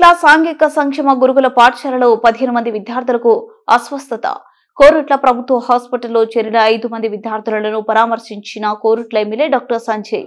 కోరుట్ల సాంఘిక సంక్షేమ గురుకుల పాఠశాలలో 15 మంది విద్యార్థులకు అస్వస్థత. కోరుట్ల ప్రభుత్వ హాస్పిటల్లో చేరిన 5 మంది విద్యార్థులను పరామర్శించిన కోరుట్ల ఎమ్మెల్యే డాక్టర్ సంజయ్.